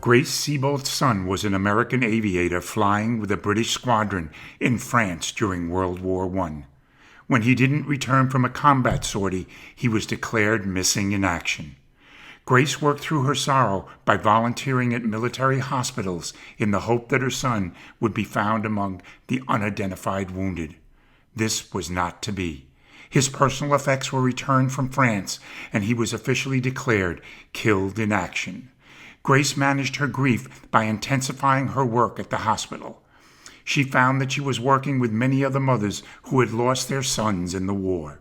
Grace Seabolt's son was an American aviator flying with a British squadron in France during World War I. When he didn't return from a combat sortie, he was declared missing in action. Grace worked through her sorrow by volunteering at military hospitals in the hope that her son would be found among the unidentified wounded. This was not to be. His personal effects were returned from France, and he was officially declared killed in action. Grace managed her grief by intensifying her work at the hospital. She found that she was working with many other mothers who had lost their sons in the war.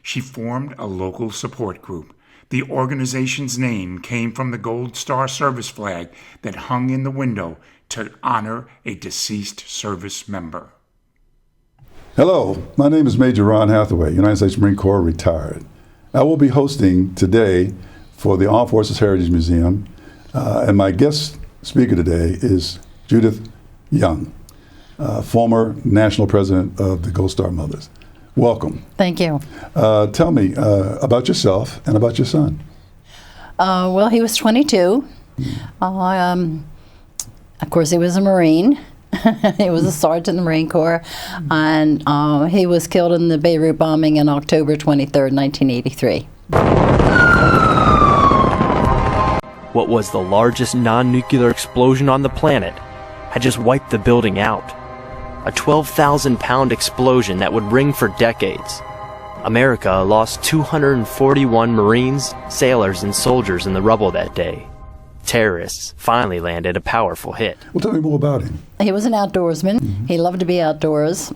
She formed a local support group. The organization's name came from the Gold Star service flag that hung in the window to honor a deceased service member. Hello, my name is Major Ron Hathaway, United States Marine Corps retired. I will be hosting today for the Armed Forces Heritage Museum, and my guest speaker today is Judith Young, former national president of the Gold Star Mothers. Welcome. Thank you. Tell me about yourself and about your son. Well, he was 22. Of course, he was a Marine. He was a sergeant in the Marine Corps, and he was killed in the Beirut bombing on October 23rd, 1983. What was the largest non-nuclear explosion on the planet had just wiped the building out. A 12,000-pound explosion that would ring for decades. America lost 241 Marines, sailors, and soldiers in the rubble that day. Terrorists finally landed a powerful hit. Well, tell me more about him. He was an outdoorsman. Mm-hmm. He loved to be outdoors.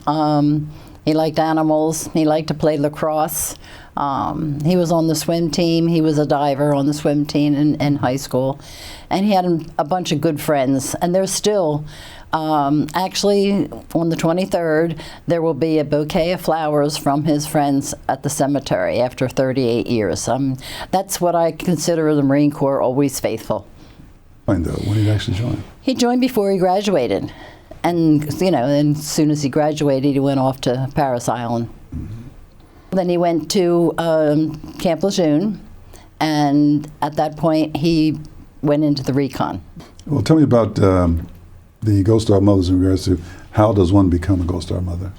He liked animals. He liked to play lacrosse. He was on the swim team. He was a diver on the swim team in high school. And he had a bunch of good friends. And there's still, actually, on the 23rd, there will be a bouquet of flowers from his friends at the cemetery after 38 years. That's what I consider the Marine Corps always faithful. When did he actually join? He joined before he graduated. And, and as soon as he graduated, he went off to Parris Island. Mm-hmm. Then he went to Camp Lejeune, and at that point, he went into the recon. Well, tell me about the Gold Star Mothers in regards to how does one become a Gold Star Mother?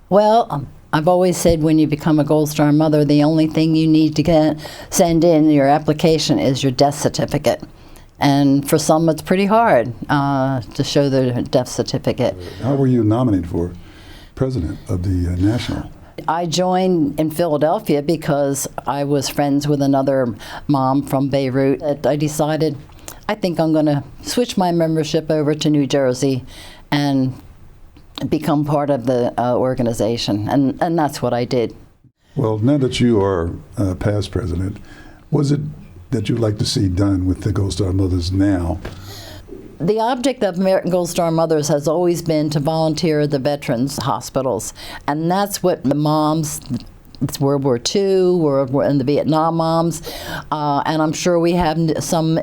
Well, I've always said when you become a Gold Star Mother, the only thing you need to send in your application is your death certificate. And for some, it's pretty hard to show their death certificate. How were you nominated for president of the National? I joined in Philadelphia because I was friends with another mom from Beirut. I decided, I think I'm going to switch my membership over to New Jersey and become part of the organization. And that's what I did. Well, now that you are past president, was it that you'd like to see done with the Gold Star Mothers now? The object of American Gold Star Mothers has always been to volunteer at the veterans' hospitals, and that's what the moms, it's World War II, and the Vietnam moms, and I'm sure we have some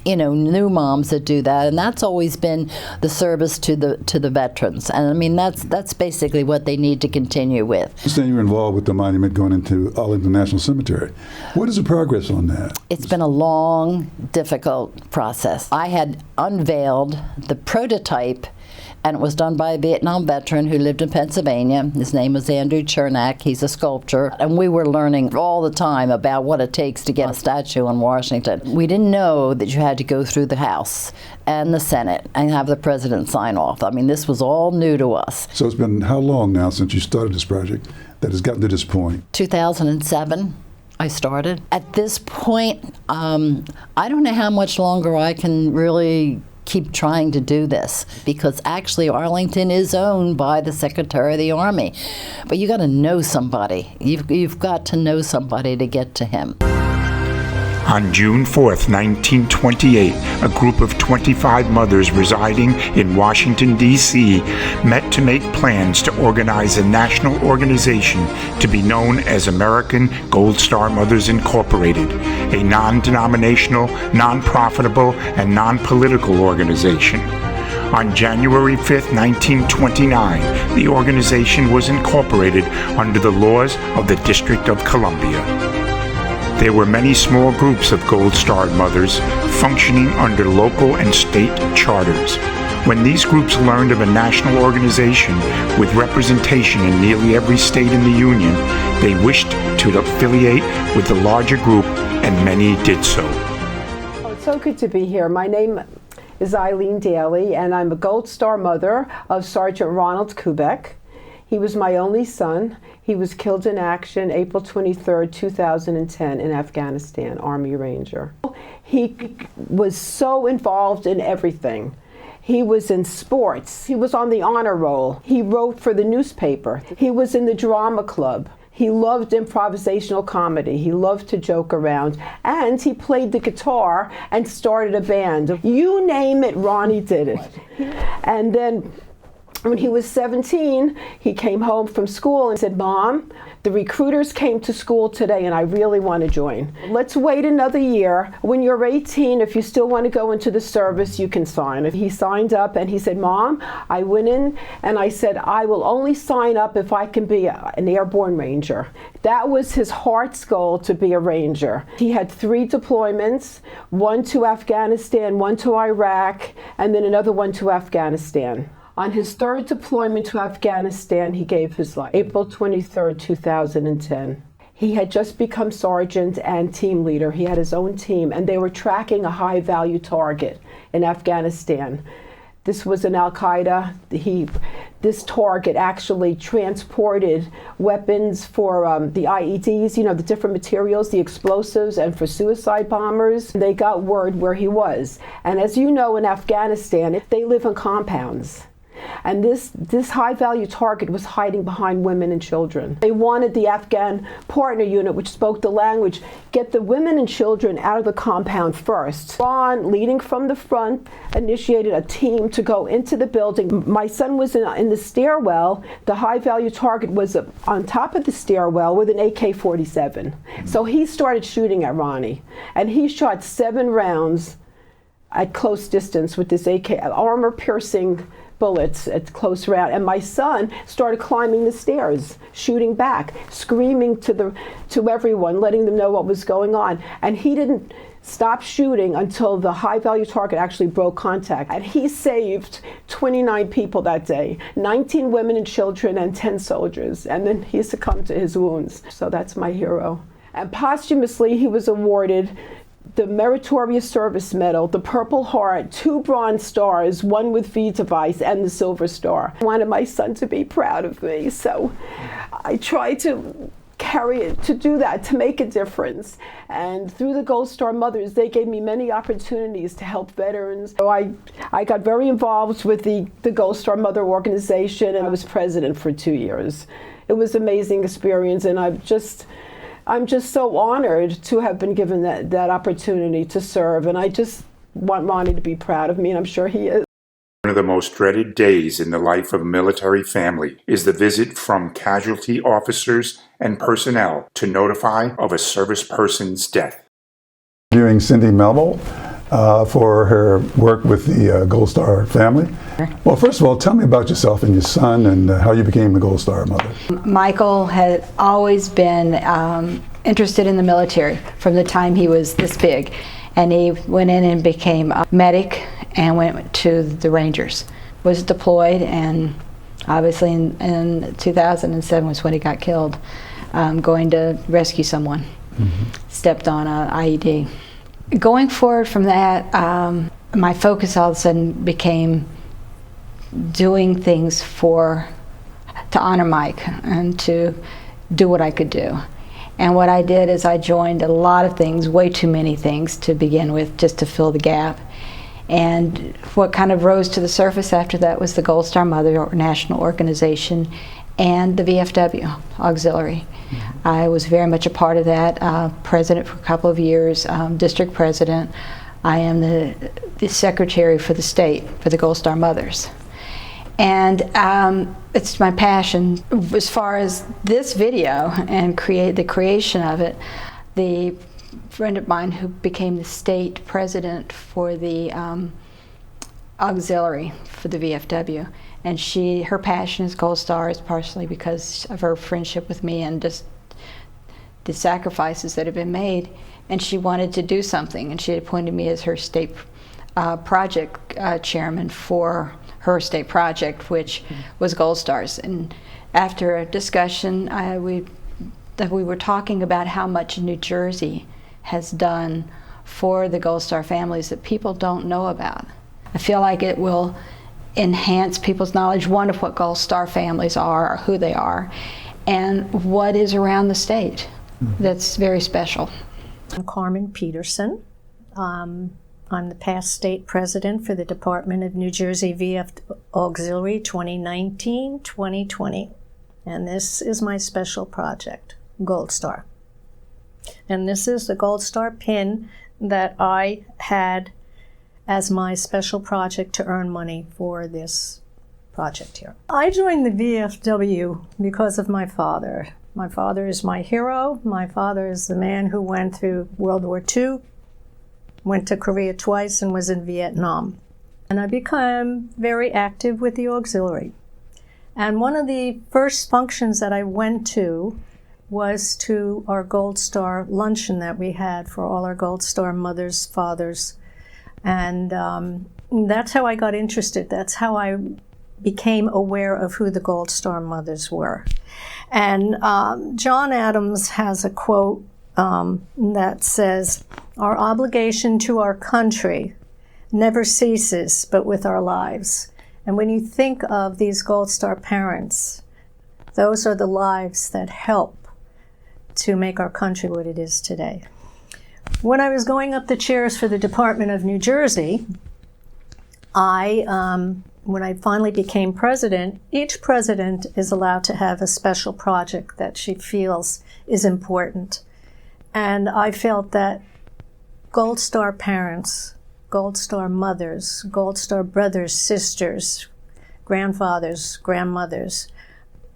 new moms that do that, and that's always been the service to the veterans, and I mean that's basically what they need to continue with. I understand you're involved with the monument going into Arlington National Cemetery. What is the progress on that? It's been a long, difficult process. I had unveiled the prototype, and it was done by a Vietnam veteran who lived in Pennsylvania. His name was Andrew Chernak. He's a sculptor. And we were learning all the time about what it takes to get a statue in Washington. We didn't know that you had to go through the House and the Senate and have the president sign off. I mean, this was all new to us. So it's been how long now since you started this project that has gotten to this point? 2007. I started. At this point, I don't know how much longer I can really keep trying to do this, because actually Arlington is owned by the Secretary of the Army. But you got to know somebody. You've got to know somebody to get to him. On June 4th, 1928, a group of 25 mothers residing in Washington, D.C. met to make plans to organize a national organization to be known as American Gold Star Mothers Incorporated, a non-denominational, non-profitable, and non-political organization. On January 5th, 1929, the organization was incorporated under the laws of the District of Columbia. There were many small groups of Gold Star mothers functioning under local and state charters. When these groups learned of a national organization with representation in nearly every state in the Union, they wished to affiliate with the larger group, and many did so. Oh, it's so good to be here. My name is Eileen Daly, and I'm a Gold Star mother of Sergeant Ronald Kubek. He was my only son. He was killed in action April 23rd, 2010 in Afghanistan, Army Ranger. He was so involved in everything. He was in sports. He was on the honor roll. He wrote for the newspaper. He was in the drama club. He loved improvisational comedy. He loved to joke around. And he played the guitar and started a band. You name it, Ronnie did it. And then when he was 17, he came home from school and said, "Mom, the recruiters came to school today and I really want to join. Let's wait another year. When you're 18, if you still want to go into the service, you can sign." He signed up and he said, "Mom," I went in and I said, "I will only sign up if I can be an airborne ranger." That was his heart's goal, to be a ranger. He had 3 deployments, one to Afghanistan, one to Iraq, and then another one to Afghanistan. On his 3rd deployment to Afghanistan, he gave his life, April 23rd, 2010. He had just become sergeant and team leader. He had his own team, and they were tracking a high-value target in Afghanistan. This was an Al-Qaeda. This target actually transported weapons for the IEDs, the different materials, the explosives, and for suicide bombers. They got word where he was. And as you know, in Afghanistan, they live in compounds. And this high-value target was hiding behind women and children. They wanted the Afghan partner unit, which spoke the language, get the women and children out of the compound first. Ron, leading from the front, initiated a team to go into the building. My son was in the stairwell. The high-value target was on top of the stairwell with an AK-47. So he started shooting at Ronnie, and he shot 7 rounds at close distance with this AK, armor-piercing bullets at close range, and my son started climbing the stairs, shooting back, screaming to everyone, letting them know what was going on. And he didn't stop shooting until the high-value target actually broke contact. And he saved 29 people that day, 19 women and children and 10 soldiers. And then he succumbed to his wounds. So that's my hero. And posthumously, he was awarded the Meritorious Service Medal, the Purple Heart, 2 Bronze Stars, 1 with V device, and the Silver Star. I wanted my son to be proud of me, so I tried to carry it, to do that, to make a difference. And through the Gold Star Mothers, they gave me many opportunities to help veterans. So I got very involved with the Gold Star Mother organization, and I was president for 2 years. It was an amazing experience, and I'm just so honored to have been given that opportunity to serve, and I just want Ronnie to be proud of me, and I'm sure he is. One of the most dreaded days in the life of a military family is the visit from casualty officers and personnel to notify of a service person's death. Interviewing Cindy Melville for her work with the Gold Star family. Well, first of all, tell me about yourself and your son and how you became the Gold Star mother. Michael had always been interested in the military from the time he was this big, and he went in and became a medic and went to the Rangers. Was deployed, and obviously in 2007 was when he got killed, going to rescue someone. Stepped on an IED. Going forward from that, my focus all of a sudden became doing things to honor Mike and to do what I could do. And what I did is I joined a lot of things, way too many things to begin with, just to fill the gap. And what kind of rose to the surface after that was the Gold Star Mother National Organization and the VFW Auxiliary. I was very much a part of that, president for a couple of years, district president. I am the secretary for the state for the Gold Star Mothers. And it's my passion. As far as this video and the creation of it, the friend of mine who became the state president for the auxiliary for the VFW, and her passion is Gold Stars, partially because of her friendship with me and just the sacrifices that have been made, and she wanted to do something, and she appointed me as her state project chairman for her state project, which was Gold Stars. And after a discussion, we were talking about how much New Jersey has done for the Gold Star families that people don't know about. I feel like it will enhance people's knowledge, one, of what Gold Star families are, or who they are, and what is around the state. That's very special. I'm Carmen Peterson. I'm the past state president for the Department of New Jersey VF Auxiliary 2019-2020. And this is my special project, Gold Star. And this is the Gold Star pin that I had as my special project to earn money for this project here. I joined the VFW because of my father. My father is my hero. My father is the man who went through World War II, went to Korea twice, and was in Vietnam. And I became very active with the auxiliary. And one of the first functions that I went to was to our Gold Star luncheon that we had for all our Gold Star mothers, fathers. And that's how I got interested. That's how I became aware of who the Gold Star mothers were. And John Adams has a quote that says, "Our obligation to our country never ceases but with our lives." And when you think of these Gold Star parents, those are the lives that help to make our country what it is today. When I was going up the chairs for the Department of New Jersey, when I finally became president, each president is allowed to have a special project that she feels is important. And I felt that Gold Star parents, Gold Star mothers, Gold Star brothers, sisters, grandfathers, grandmothers,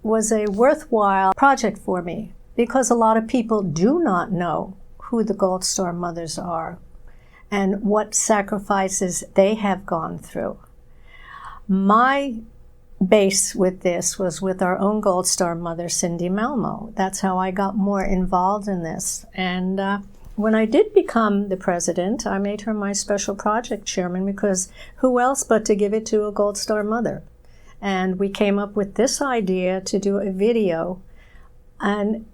was a worthwhile project for me because a lot of people do not know who the Gold Star mothers are and what sacrifices they have gone through. My base with this was with our own Gold Star mother, Cindy Malmo. That's how I got more involved in this. And when I did become the president, I made her my special project chairman because who else but to give it to a Gold Star mother? And we came up with this idea to do a video and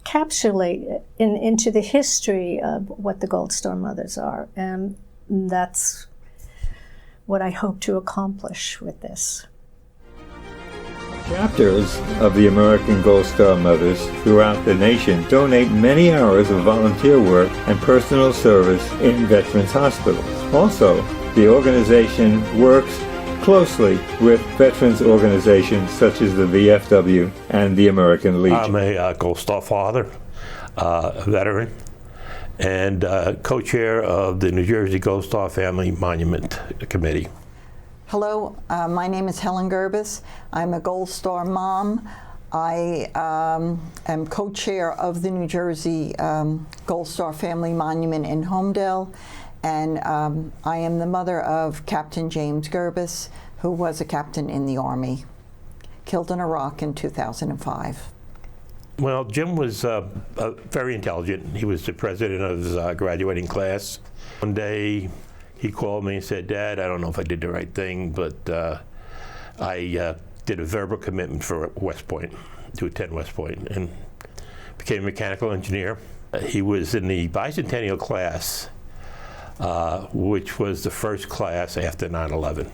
encapsulate into the history of what the Gold Star mothers are. And that's what I hope to accomplish with this. Chapters of the American Gold Star Mothers throughout the nation donate many hours of volunteer work and personal service in veterans hospitals. Also, the organization works closely with veterans organizations such as the VFW and the American Legion. I'm a Gold Star father, a veteran, and co-chair of the New Jersey Gold Star Family Monument Committee. Hello, my name is Helen Gerbis. I'm a Gold Star mom. I am co-chair of the New Jersey Gold Star Family Monument in Homedale, and I am the mother of Captain James Gerbis, who was a captain in the Army, killed in Iraq in 2005. Well, Jim was very intelligent. He was the president of his graduating class. One day, he called me and said, "Dad, I don't know if I did the right thing, but I did a verbal commitment for West Point, to attend West Point, and became a mechanical engineer." He was in the bicentennial class, which was the first class after 9/11.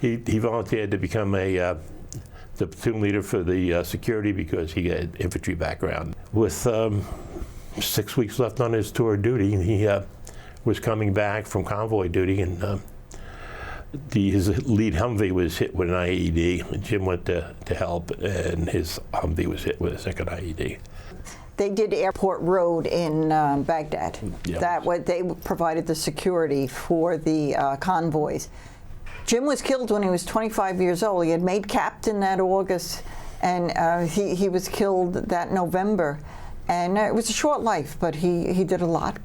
He volunteered to become the platoon leader for the security because he had infantry background. With 6 weeks left on his tour of duty, he was coming back from convoy duty, and his lead Humvee was hit with an IED. Jim went to help, and his Humvee was hit with a second IED. They did Airport Road in Baghdad. Yeah. That what they provided the security for the convoys. Jim was killed when he was 25 years old. He had made captain that August, and he was killed that November. And it was a short life, but he did a lot.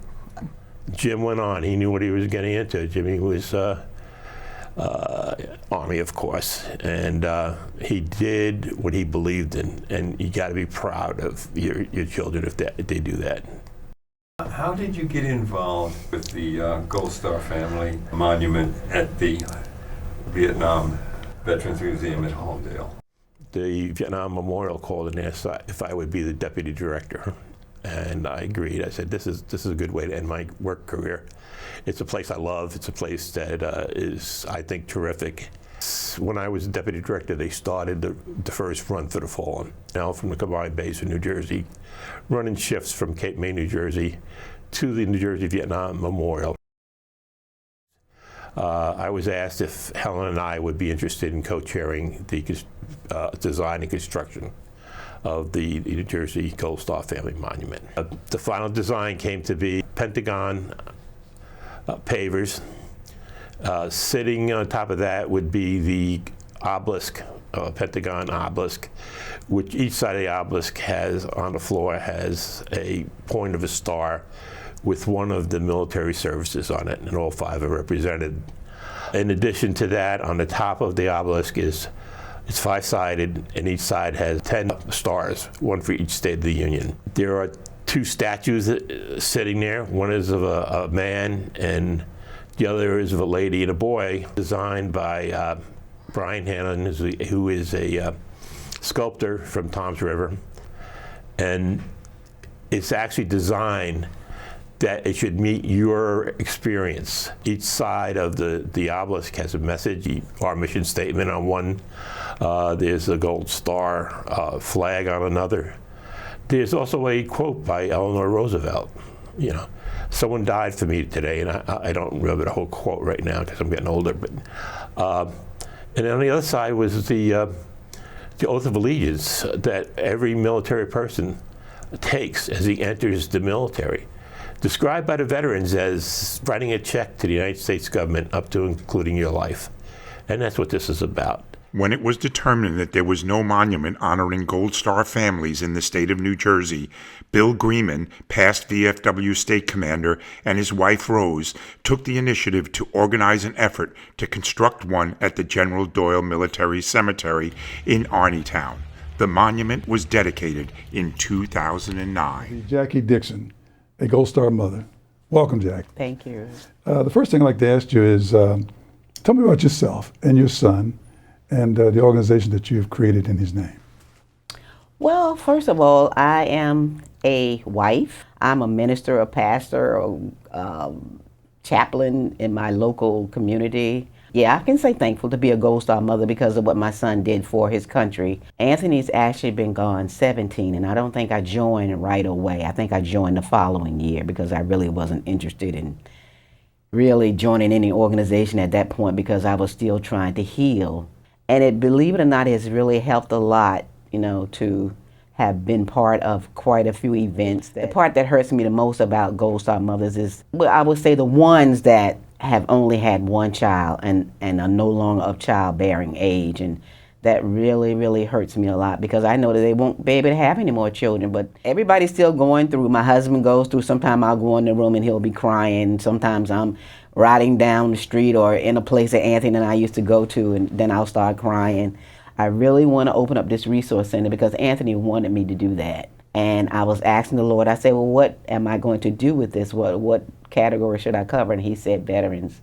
Jim went on. He knew what he was getting into. Jimmy was Army, of course, and he did what he believed in, and you got to be proud of your children if they do that. How did you get involved with the Gold Star Family Monument at the Vietnam Veterans Museum at Hallandale? The Vietnam Memorial called and asked if I would be the deputy director, and I agreed. I said, this is a good way to end my work career. It's a place I love. It's a place that is, I think, terrific. When I was deputy director, they started the first Run for the Fallen, now from the combined base in New Jersey, running shifts from Cape May, New Jersey, to the New Jersey Vietnam Memorial. I was asked if Helen and I would be interested in co-chairing the design and construction of the New Jersey Gold Star Family Monument. The final design came to be Pentagon pavers. Sitting on top of that would be the obelisk, Pentagon obelisk, which each side of the obelisk has, on the floor, has a point of a star with one of the military services on it, and all 5 are represented. In addition to that, on the top of the obelisk it's 5-sided, and each side has 10 stars, one for each state of the Union. There are 2 statues sitting there. One is of a man, and the other is of a lady and a boy, designed by Brian Hanlon, who is a sculptor from Toms River. And it's actually designed that it should meet your experience. Each side of the obelisk has a message, our mission statement on one. There's a gold star flag on another. There's also a quote by Eleanor Roosevelt. You know, someone died for me today, and I don't remember the whole quote right now because I'm getting older. But and on the other side was the oath of allegiance that every military person takes as he enters the military, described by the veterans as writing a check to the United States government up to including your life. And that's what this is about. When it was determined that there was no monument honoring Gold Star families in the state of New Jersey, Bill Grieman, past VFW state commander, and his wife Rose took the initiative to organize an effort to construct one at the General Doyle Military Cemetery in Arneytown. The monument was dedicated in 2009. Jackie Dixon, a Gold Star mother. Welcome, Jack. Thank you. The first thing I'd like to ask you is, tell me about yourself and your son and the organization that you've created in his name. Well, first of all, I am a wife. I'm a minister, a pastor, a chaplain in my local community. Yeah, I can say thankful to be a Gold Star mother because of what my son did for his country. Anthony's actually been gone 17, and I don't think I joined right away. I think I joined the following year because I really wasn't interested in really joining any organization at that point because I was still trying to heal. And it, believe it or not, has really helped a lot, you know, to have been part of quite a few events. The part that hurts me the most about Gold Star mothers is, well, I would say the ones that have only had one child and are no longer of childbearing age. And that really, really hurts me a lot because I know that they won't be able to have any more children. But everybody's still going through. My husband goes through. Sometimes I'll go in the room and he'll be crying. Sometimes I'm riding down the street or in a place that Anthony and I used to go to, and then I'll start crying. I really want to open up this resource center because Anthony wanted me to do that. And I was asking the Lord, I said, well, what am I going to do with this? What category should I cover? And he said, veterans.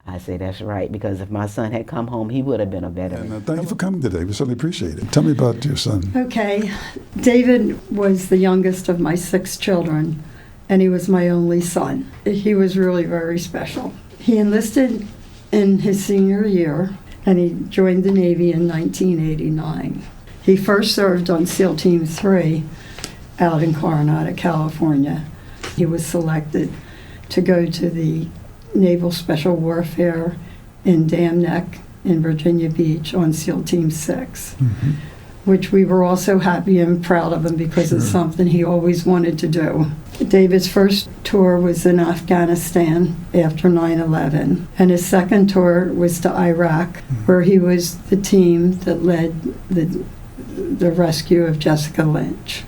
I said, that's right, because if my son had come home, he would have been a veteran. And thank you for coming today. We certainly appreciate it. Tell me about your son. Okay. David was the youngest of my 6 children, and he was my only son. He was really very special. He enlisted in his senior year, and he joined the Navy in 1989. He first served on SEAL Team 3 out in Coronado, California. He was selected to go to the Naval Special Warfare in Dam Neck in Virginia Beach on SEAL Team 6, which we were also happy and proud of him because it's something he always wanted to do. David's first tour was in Afghanistan after 9/11, and his second tour was to Iraq, where he was the team that led the rescue of Jessica Lynch,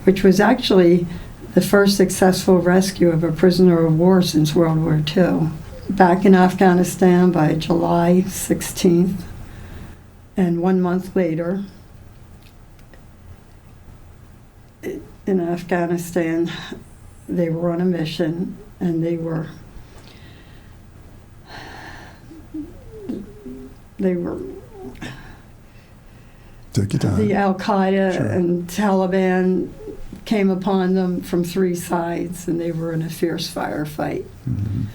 which was actually the first successful rescue of a prisoner of war since World War II. back in Afghanistan by July 16th. And 1 month later, in Afghanistan, they were on a mission, and they were Take your time. the Al-Qaeda Sure. and Taliban came upon them from 3 sides, and they were in a fierce firefight. Mhm.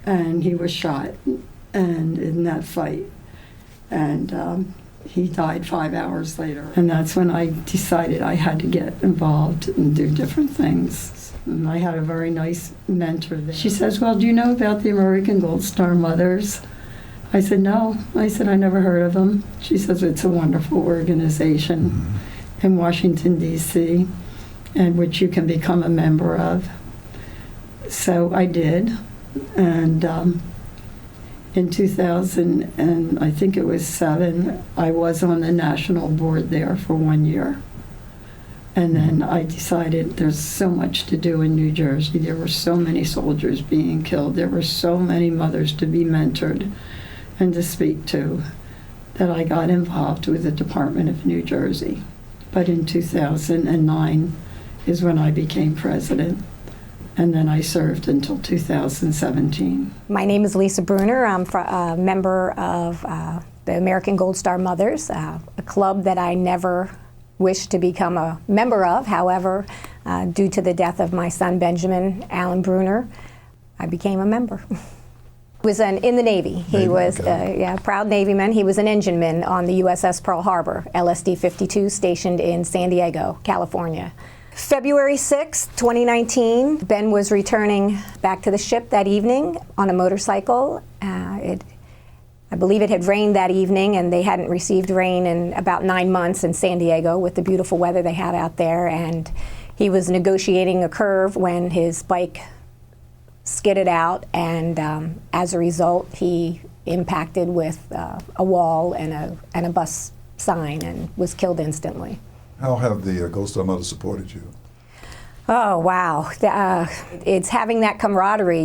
And he was shot, and in that fight, and he died 5 hours later. And that's when I decided I had to get involved and do different things. And I had a very nice mentor there. She says, "Well, do you know about the American Gold Star Mothers?" I said, "No." I said, "I never heard of them." She says, "It's a wonderful organization in Washington, D.C., and which you can become a member of." So I did. And in 2000, and I think it was 7, I was on the national board there for 1 year. And then I decided there's so much to do in New Jersey. There were so many soldiers being killed. There were so many mothers to be mentored and to speak to, that I got involved with the Department of New Jersey. But in 2009 is when I became president. And then I served until 2017. My name is Lisa Bruner. I'm a member of the American Gold Star Mothers, a club that I never wished to become a member of. However, due to the death of my son Benjamin Allen Bruner, I became a member. He was in the Navy. He was a proud Navyman. He was an engineman on the USS Pearl Harbor, LSD-52, stationed in San Diego, California. February 6, 2019, Ben was returning back to the ship that evening on a motorcycle. I believe it had rained that evening, and they hadn't received rain in about 9 months in San Diego with the beautiful weather they had out there. And he was negotiating a curve when his bike skidded out, and as a result, he impacted with a wall and a bus sign and was killed instantly. How have the Gold Star Mothers supported you? Oh, wow. It's having that camaraderie.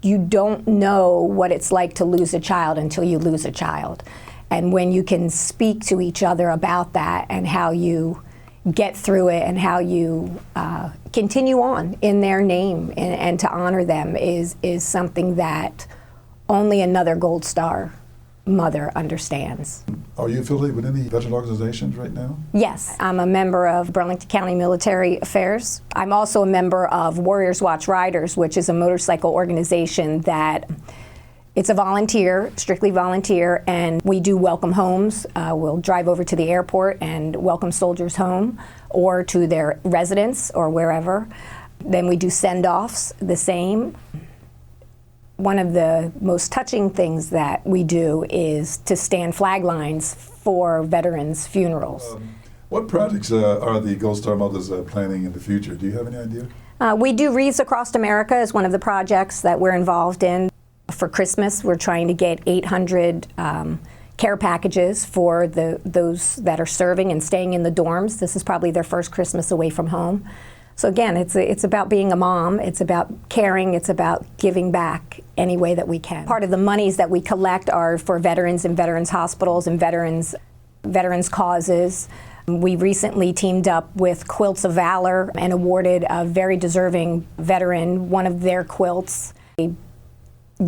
You don't know what it's like to lose a child until you lose a child. And when you can speak to each other about that and how you get through it and how you continue on in their name and to honor them is something that only another Gold Star mother understands. Are you affiliated with any veteran organizations right now? Yes, I'm a member of Burlington County Military Affairs. I'm also a member of Warriors Watch Riders, which is a motorcycle organization that it's a volunteer, strictly volunteer, and we do welcome homes. We'll drive over to the airport and welcome soldiers home or to their residence or wherever. Then we do send-offs, the same. One of the most touching things that we do is to stand flag lines for veterans' funerals. What projects are the Gold Star Mothers planning in the future? Do you have any idea? We do Wreaths Across America as one of the projects that we're involved in. For Christmas, we're trying to get 800 care packages for those that are serving and staying in the dorms. This is probably their first Christmas away from home. So again, it's about being a mom, it's about caring, it's about giving back any way that we can. Part of the monies that we collect are for veterans and veterans hospitals and veterans causes. We recently teamed up with Quilts of Valor and awarded a very deserving veteran one of their quilts. The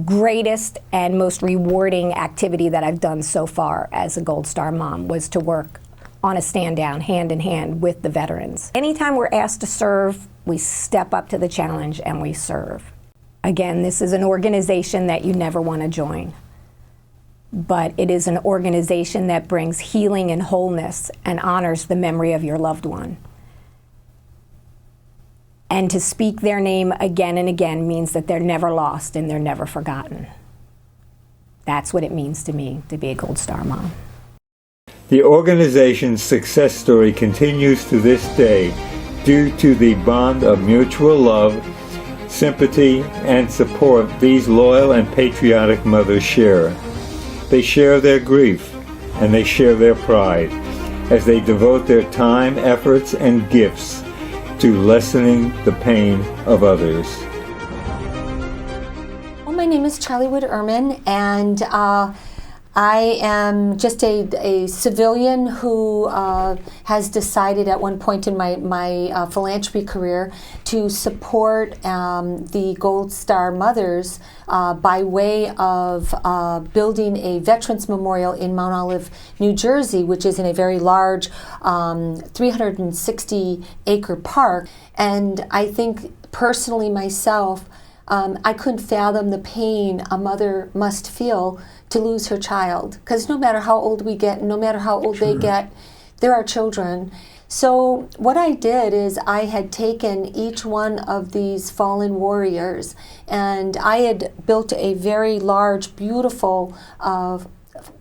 greatest and most rewarding activity that I've done so far as a Gold Star mom was to work on a stand down, hand in hand with the veterans. Anytime we're asked to serve, we step up to the challenge and we serve. Again, this is an organization that you never want to join, but it is an organization that brings healing and wholeness and honors the memory of your loved one. And to speak their name again and again means that they're never lost and they're never forgotten. That's what it means to me to be a Gold Star mom. The organization's success story continues to this day due to the bond of mutual love, sympathy, and support these loyal and patriotic mothers share. They share their grief and they share their pride as they devote their time, efforts, and gifts to lessening the pain of others. Well, my name is Charlie Wood Ehrman, and I am just a civilian who has decided at one point in my philanthropy career to support the Gold Star Mothers by way of building a Veterans Memorial in Mount Olive, New Jersey, which is in a very large 360-acre park. And I think personally myself, I couldn't fathom the pain a mother must feel to lose her child. Because no matter how old we get, no matter how old they get, they're our children. So what I did is I had taken each one of these fallen warriors, and I had built a very large, beautiful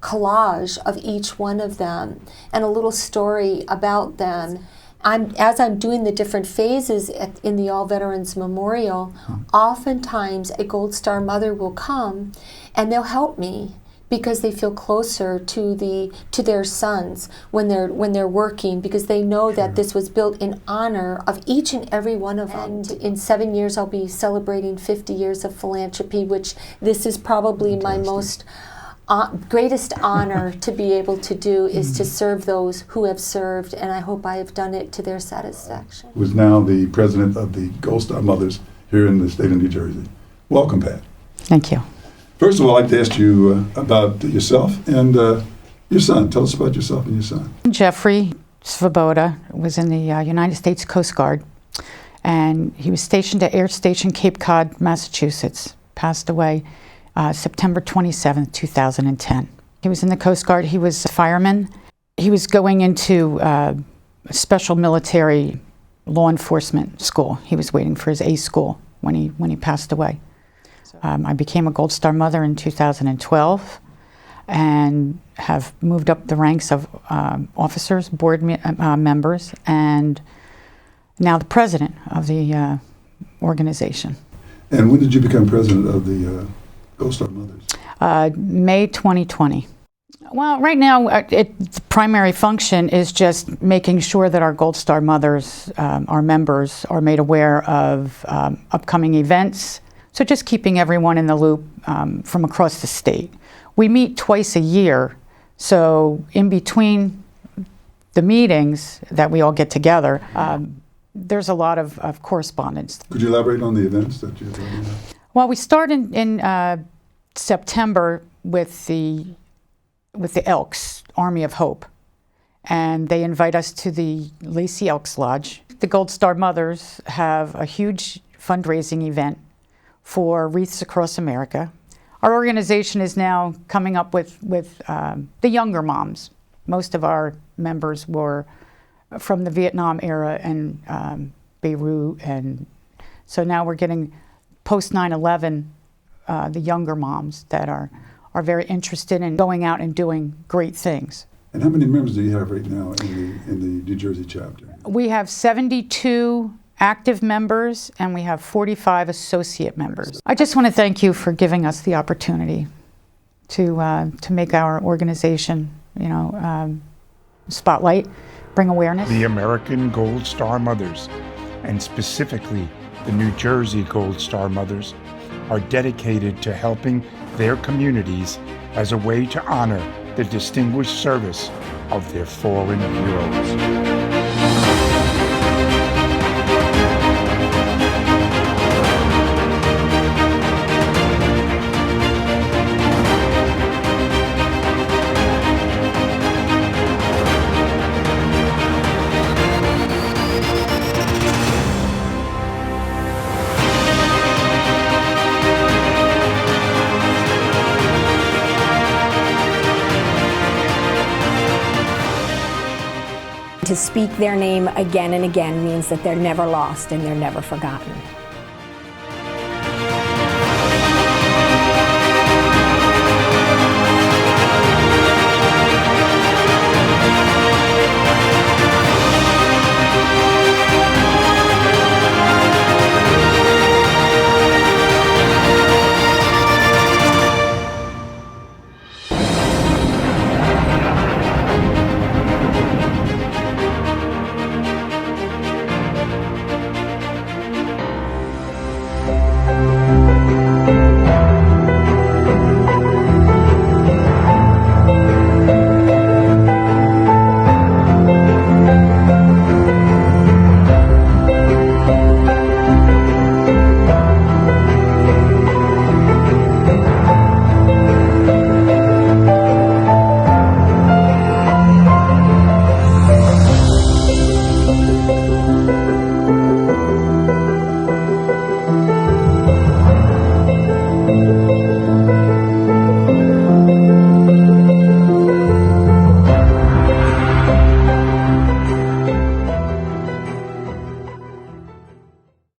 collage of each one of them and a little story about them. As I'm doing the different phases in the All Veterans Memorial, oftentimes a Gold Star mother will come and they'll help me because they feel closer to their sons when they're working, because they know that this was built in honor of each and every one of them. And in 7 years, I'll be celebrating 50 years of philanthropy, which this is probably my most greatest honor to be able to do, is to serve those who have served, and I hope I have done it to their satisfaction. Who is now the president of the Gold Star Mothers here in the state of New Jersey. Welcome, Pat. Thank you. First of all, I'd like to ask you about yourself and your son. Tell us about yourself and your son. Jeffrey Svoboda was in the United States Coast Guard, and he was stationed at Air Station Cape Cod, Massachusetts. Passed away September 27, 2010. He was in the Coast Guard. He was a fireman. He was going into special military law enforcement school. He was waiting for his A school when he passed away. I became a Gold Star mother in 2012 and have moved up the ranks of officers, board members, and now the president of the organization. And when did you become president of the Gold Star Mothers? May 2020. Well, right now, the primary function is just making sure that our Gold Star Mothers, our members, are made aware of upcoming events. So just keeping everyone in the loop from across the state. We meet twice a year, so in between the meetings that we all get together, there's a lot of correspondence. Could you elaborate on the events that you're talking about? Well, we start in September with the Elks, Army of Hope, and they invite us to the Lacey Elks Lodge. The Gold Star Mothers have a huge fundraising event for Wreaths Across America. Our organization is now coming up with the younger moms. Most of our members were from the Vietnam era and Beirut, and so now we're getting post 9/11 the younger moms that are very interested in going out and doing great things. And how many members do you have right now in the New Jersey chapter? We have 72 active members, and we have 45 associate members. I just want to thank you for giving us the opportunity to make our organization, spotlight, bring awareness. The American Gold Star Mothers, and specifically the New Jersey Gold Star Mothers, are dedicated to helping their communities as a way to honor the distinguished service of their fallen heroes. To speak their name again and again means that they're never lost and they're never forgotten.